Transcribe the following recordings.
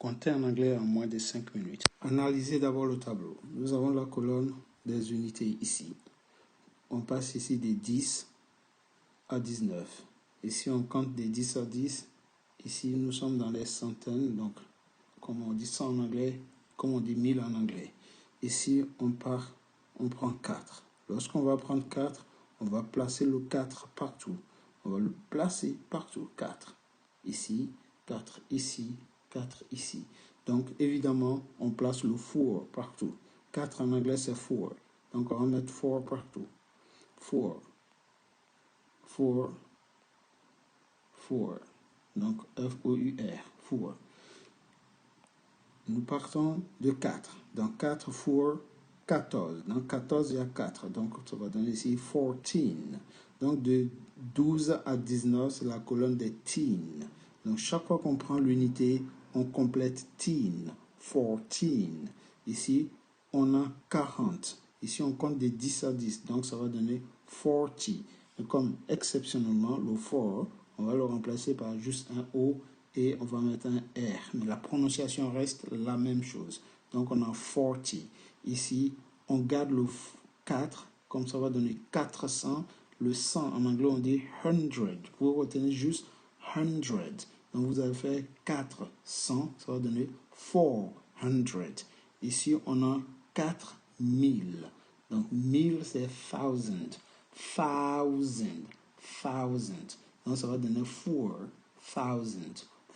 Comptez en anglais en moins de 5 minutes. Analysez d'abord le tableau. Nous avons la colonne des unités ici. On passe ici des 10 à 19. Ici, on compte des 10 à 10. Ici, nous sommes dans les centaines. Donc, comme on dit ça en anglais, comme on dit 1000 en anglais. Ici, on prend 4. Lorsqu'on va prendre 4, on va placer le 4 partout. On va le placer partout. 4 ici, 4 ici, 4 ici. Donc, évidemment, on place le 4 partout. 4 en anglais, c'est 4. Donc, on va mettre 4 partout. 4, 4, 4. Donc, F-O-U-R, 4. Nous partons de 4. Dans 4, 4, 14. Dans 14, il y a 4. Donc, ça va donner ici 14. Donc, de 12 à 19, c'est la colonne des teen. Donc, chaque fois qu'on prend l'unité, on complète teen, 14. Ici, on a 40. Ici, on compte de 10 à 10. Donc, ça va donner 40. Et comme exceptionnellement, le 4, on va le remplacer par juste un O et on va mettre un R. Mais la prononciation reste la même chose. Donc, on a 40. Ici, on garde le 4, comme ça va donner 400. Le 100, en anglais, on dit 100. Vous retenez juste 100. Donc, vous allez faire 400, ça va donner 400. Ici, on a 4000. Donc, 1000, c'est 1000. 1000. Donc, ça va donner 4000.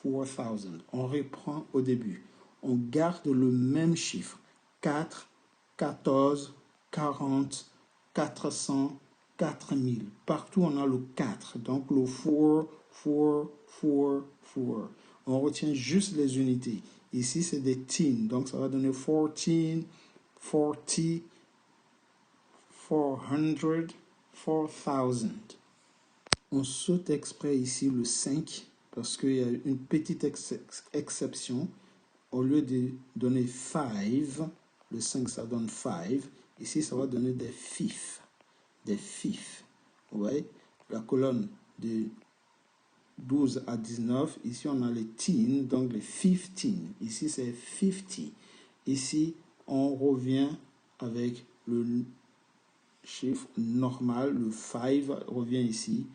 4000. On reprend au début. On garde le même chiffre. 4, 14, 40, 400, 4000. Partout, on a le 4. Donc, le 4, 4, 4, 4. On retient juste les unités. Ici, c'est des teens. Donc, ça va donner 14, 40, 400, 4000. On saute exprès ici le 5 parce qu'il y a une petite exception. Au lieu de donner 5, le 5 ça donne 5. Ici ça va donner des fifs. Des fifs. Vous voyez, la colonne de 12 à 19. Ici on a les teen, donc les 15. Ici c'est 50. Ici on revient avec le chiffre normal. Le 5 revient ici.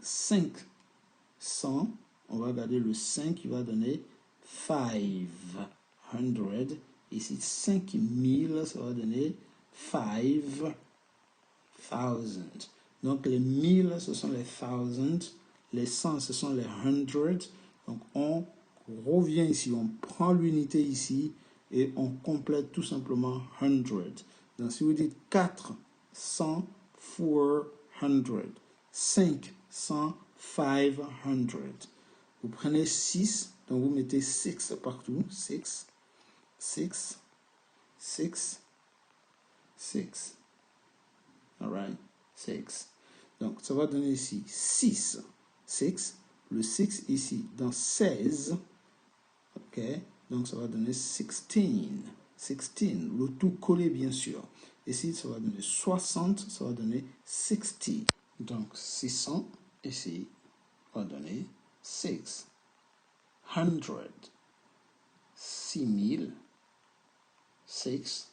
500, on va garder le 5 qui va donner 500. Ici, 5000, ça va donner 5000. Donc, les 1000, ce sont les 1000. Les 100, ce sont les 100. Donc, on revient ici, on prend l'unité ici et on complète tout simplement 100. Donc, si vous dites 400, 400. 500, 500. Vous prenez 6, donc vous mettez 6 partout. 6, 6, 6, 6. Alright, 6. Donc, ça va donner ici 6. 6. Le 6 ici dans 16. Ok, donc ça va donner 16. 16. Le tout collé, bien sûr. Ici, ça va donner 60. Ça va donner 60. Donc, 600, ici, va donner 600. 6000, 6000.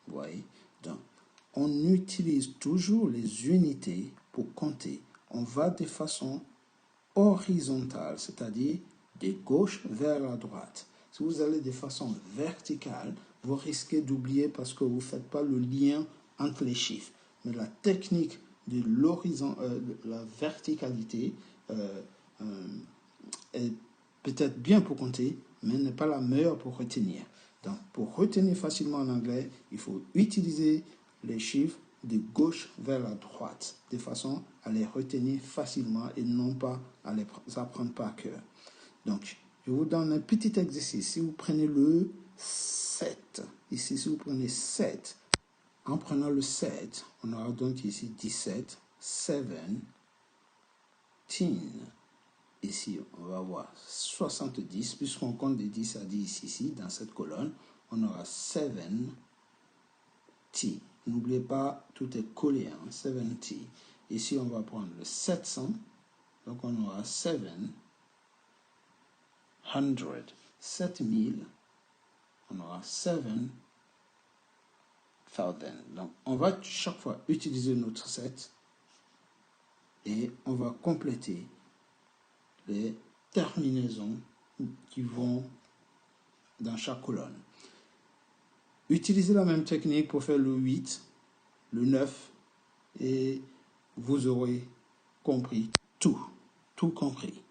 Vous voyez? Donc, on utilise toujours les unités pour compter. On va de façon horizontale, c'est-à-dire de gauche vers la droite. Si vous allez de façon verticale, vous risquez d'oublier parce que vous ne faites pas le lien entre les chiffres. Mais la technique de la verticalité est peut-être bien pour compter, mais n'est pas la meilleure pour retenir. Donc, pour retenir facilement en anglais, il faut utiliser les chiffres de gauche vers la droite, de façon à les retenir facilement et non pas à les apprendre par cœur. Donc, je vous donne un petit exercice. Si vous prenez le 7, ici, si vous prenez 7, en prenant le 7, on aura donc ici 17, 17. Ici, on va avoir 70, puisqu'on compte de 10 à 10 ici, dans cette colonne, on aura 70. N'oubliez pas, tout est collé, 70. Ici, on va prendre le 700, donc on aura 7. 7000, on aura 7000. Donc, on va chaque fois utiliser notre set et on va compléter les terminaisons qui vont dans chaque colonne. Utilisez la même technique pour faire le 8, le 9 et vous aurez compris tout compris.